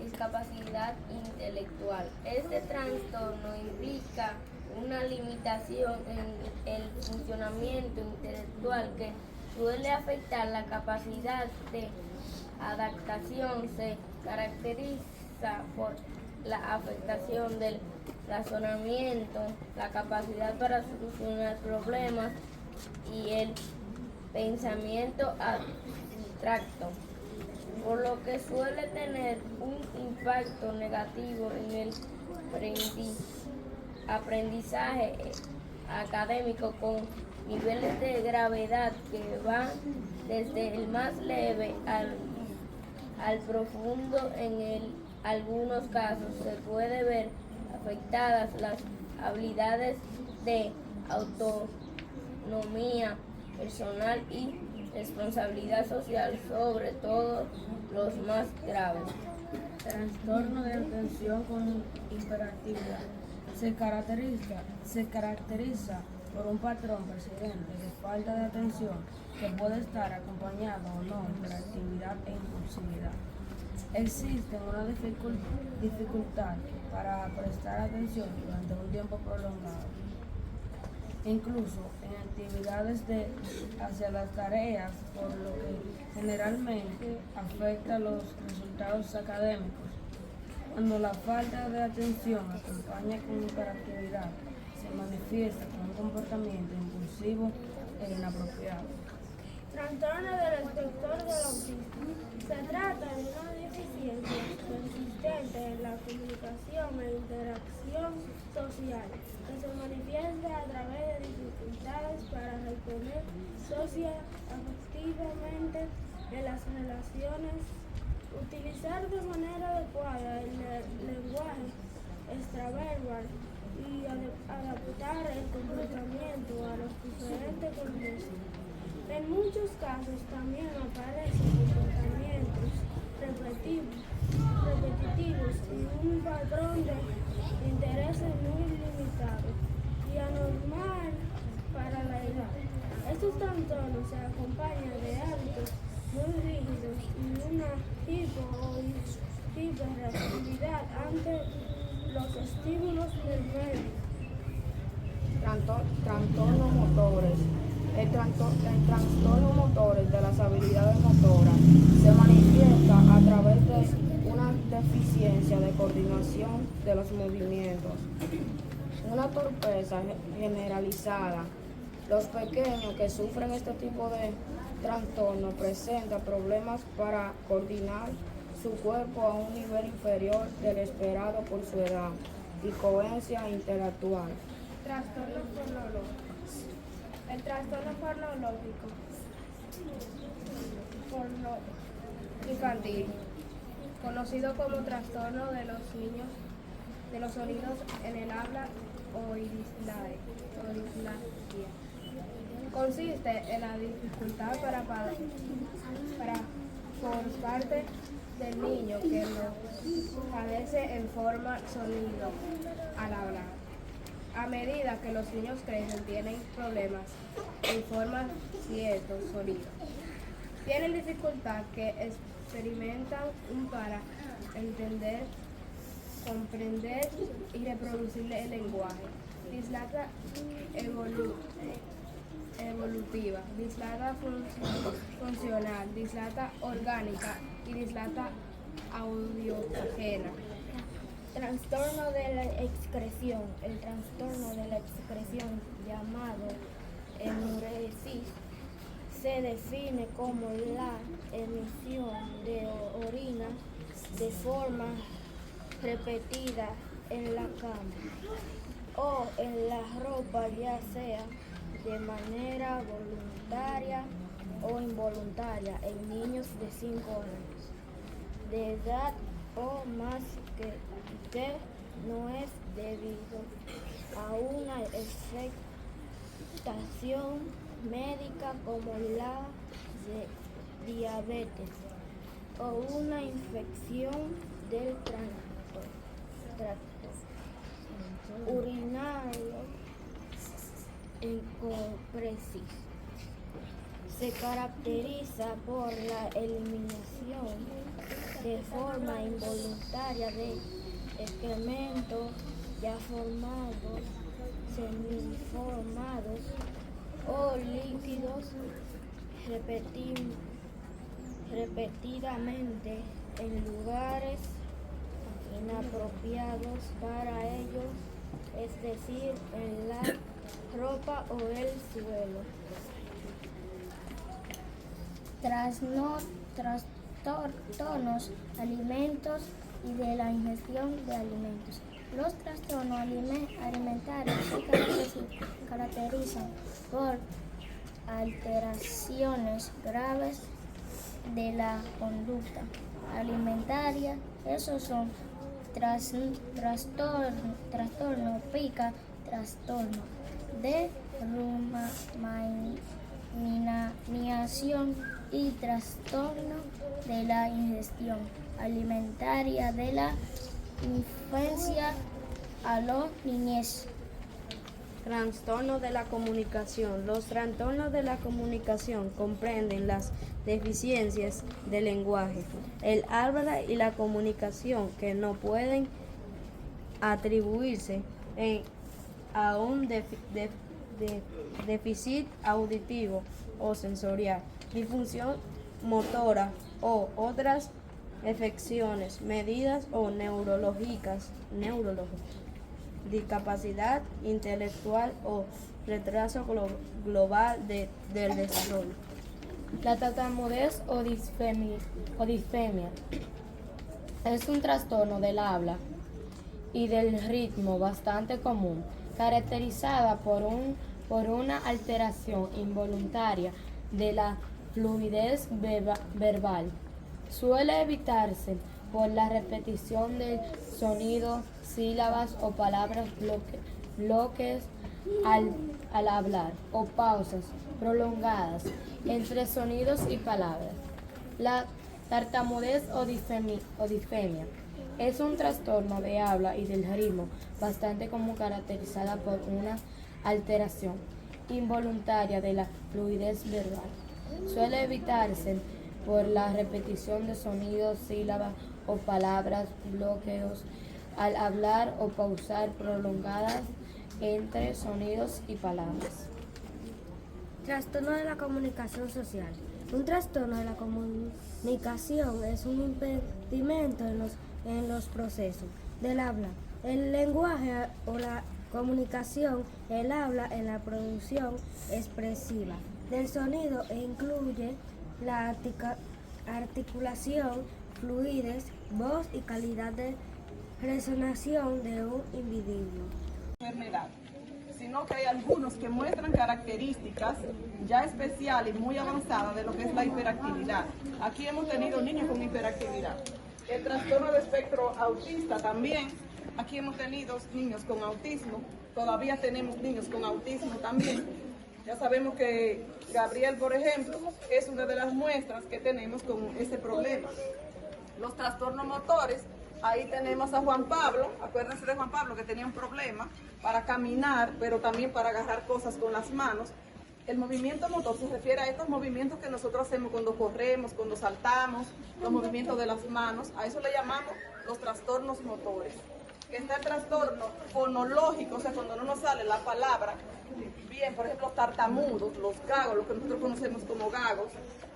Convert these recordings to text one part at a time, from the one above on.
discapacidad intelectual. Este trastorno implica una limitación en el funcionamiento intelectual que suele afectar la capacidad de adaptación. Se caracteriza por la afectación del razonamiento, la capacidad para solucionar problemas y el pensamiento abstracto, por lo que suele tener un impacto negativo en el aprendizaje académico con niveles de gravedad que van desde el más leve al profundo. Algunos casos se puede ver afectadas las habilidades de autonomía personal y responsabilidad social, sobre todo los más graves. Trastorno de atención con hiperactividad. Se caracteriza por un patrón persistente de falta de atención que puede estar acompañado o no de hiperactividad e impulsividad. Existe una dificultad para prestar atención durante un tiempo prolongado, incluso en actividades hacia las tareas, por lo que generalmente afecta los resultados académicos. Cuando la falta de atención acompaña con hiperactividad, se manifiesta con un comportamiento impulsivo e inapropiado. Trastorno del espectro del autismo. Se trata de una deficiencia consistente en la comunicación e interacción social, que se manifiesta a través de dificultades para responder socioafectivamente en las relaciones, utilizar de manera adecuada el lenguaje extraverbal y adaptar el comportamiento a los diferentes contextos. En muchos casos también aparecen comportamientos repetitivos y un patrón de intereses muy limitado y anormal para la edad. Estos trastornos se acompañan de hábitos muy rígidos y una hiperreactividad ante los estímulos del medio. Trastornos motores. El trastorno motores de las habilidades motoras se manifiesta a través de una deficiencia de coordinación de los movimientos, una torpeza generalizada. Los pequeños que sufren este tipo de trastorno presentan problemas para coordinar su cuerpo a un nivel inferior del esperado por su edad y coherencia intelectual. Trastorno fonológico. El trastorno fonológico infantil, conocido como trastorno de los niños de los sonidos en el habla o dislexia, consiste en la dificultad por parte del niño que lo padece en forma sonido al hablar. A medida que los niños crecen, tienen problemas en formar ciertos sonidos. Tienen dificultad que experimentan para entender, comprender y reproducir el lenguaje. Dislexia evolutiva, dislexia funcional, dislexia orgánica y dislexia audiogena. Trastorno de la excreción. El trastorno de la excreción, llamado enuresis, se define como la emisión de orina de forma repetida en la cama o en la ropa, ya sea de manera voluntaria o involuntaria, en niños de 5 años de edad o más que no es debido a una afectación médica como la diabetes o una infección del tracto urinario en compresis. se caracteriza por la eliminación de forma involuntaria de excrementos ya formados, semiformados o líquidos repetidamente en lugares inapropiados para ellos, es decir, en la ropa o el suelo. Trastornos alimentos y de la ingestión de alimentos. Los trastornos alimentarios se caracterizan por alteraciones graves de la conducta alimentaria. Esos son trastorno pica, trastorno de ruminación y trastorno de la ingestión alimentaria de la infancia a la niñez. Trastorno de la comunicación. Los trastornos de la comunicación comprenden las deficiencias del lenguaje, el habla y la comunicación que no pueden atribuirse a un déficit auditivo o sensorial, disfunción motora o otras afecciones medidas o neurológicas, discapacidad intelectual o retraso global del desarrollo. La tartamudez o disfemia es un trastorno del habla y del ritmo bastante común, caracterizada por una alteración involuntaria de la fluidez verbal. Suele evitarse por la repetición de sonidos, sílabas o palabras bloques al hablar o pausas prolongadas entre sonidos y palabras. La tartamudez o disfemia es un trastorno de habla y del ritmo bastante común, caracterizada por una alteración involuntaria de la fluidez verbal. Suele evitarse por la repetición de sonidos, sílabas o palabras, bloqueos al hablar o pausar prolongadas entre sonidos y palabras. Trastorno de la comunicación social. Un trastorno de la comunicación es un impedimento en los procesos del habla, el lenguaje o la comunicación, el habla en la producción expresiva del sonido e incluye la articulación, fluidez, voz y calidad de resonación de un individuo. Enfermedad, sino que hay algunos que muestran características ya especiales y muy avanzadas de lo que es la hiperactividad. Aquí hemos tenido niños con hiperactividad. El trastorno de espectro autista también. Aquí hemos tenido niños con autismo. Todavía tenemos niños con autismo también. Ya sabemos que Gabriel, por ejemplo, es una de las muestras que tenemos con ese problema. Los trastornos motores, ahí tenemos a Juan Pablo, acuérdense de Juan Pablo que tenía un problema para caminar, pero también para agarrar cosas con las manos. El movimiento motor se refiere a estos movimientos que nosotros hacemos cuando corremos, cuando saltamos, los movimientos de las manos, a eso le llamamos los trastornos motores. Está el trastorno fonológico, o sea, cuando no nos sale la palabra bien, por ejemplo, tartamudos, los gagos, lo que nosotros conocemos como gagos.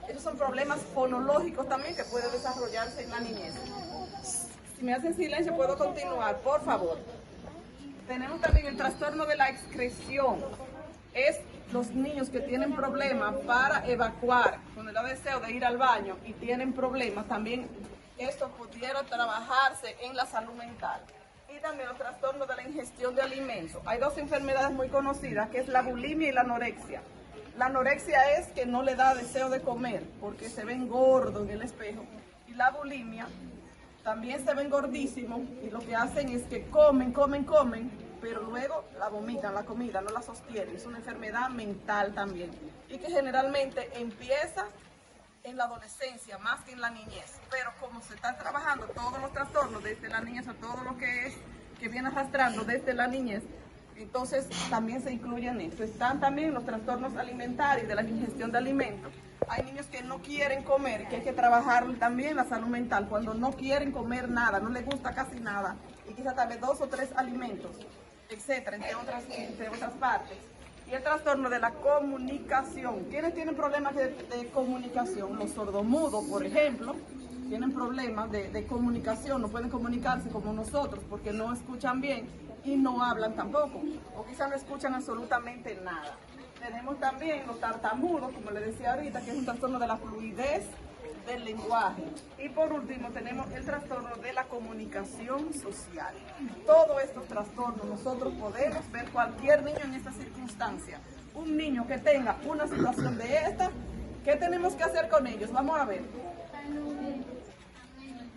Esos son problemas fonológicos también que pueden desarrollarse en la niñez. Si me hacen silencio, puedo continuar, por favor. Tenemos también el trastorno de la excreción. Es los niños que tienen problemas para evacuar, cuando da deseo de ir al baño y tienen problemas, también esto pudiera trabajarse en la salud mental. Y también los trastornos de la ingestión de alimentos. Hay dos enfermedades muy conocidas, que es la bulimia y la anorexia. La anorexia es que no le da deseo de comer, porque se ven gordos en el espejo. Y la bulimia también se ven gordísimos, y lo que hacen es que comen, pero luego la vomitan, la comida, no la sostienen. Es una enfermedad mental también. Y que generalmente empieza en la adolescencia más que en la niñez, pero como se están trabajando todos los trastornos desde la niñez, o todo lo que viene arrastrando desde la niñez, Entonces, también se incluyen esto. Están también los trastornos alimentarios, de la ingestión de alimentos. Hay niños que no quieren comer, que hay que trabajar también la salud mental, cuando no quieren comer nada, no les gusta casi nada, y quizás tal vez 2 o 3 alimentos, etcétera, entre otras partes. Y el trastorno de la comunicación. ¿Quiénes tienen problemas de comunicación? Los sordomudos, por ejemplo, tienen problemas de comunicación, no pueden comunicarse como nosotros porque no escuchan bien y no hablan tampoco, o quizás no escuchan absolutamente nada. Tenemos también los tartamudos, como les decía ahorita, que es un trastorno de la fluidez del lenguaje. Y por último tenemos el trastorno de la comunicación social. Todos estos trastornos nosotros podemos ver cualquier niño en esta circunstancia. Un niño que tenga una situación de esta, ¿qué tenemos que hacer con ellos? Vamos a ver.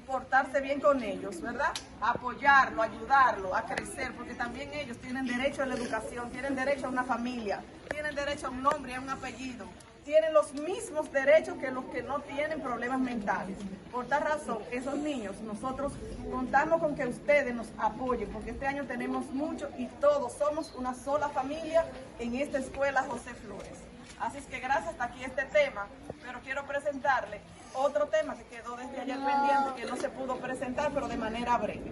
Portarse bien con ellos, ¿verdad? Apoyarlo, ayudarlo a crecer, porque también ellos tienen derecho a la educación, tienen derecho a una familia, tienen derecho a un nombre, a un apellido, tienen los mismos derechos que los que no tienen problemas mentales. Por tal razón, esos niños, nosotros contamos con que ustedes nos apoyen, porque este año tenemos mucho y todos somos una sola familia en esta escuela José Flores. Así es que gracias, hasta aquí este tema, pero quiero presentarle otro tema que quedó desde ayer pendiente, que no se pudo presentar, pero de manera breve.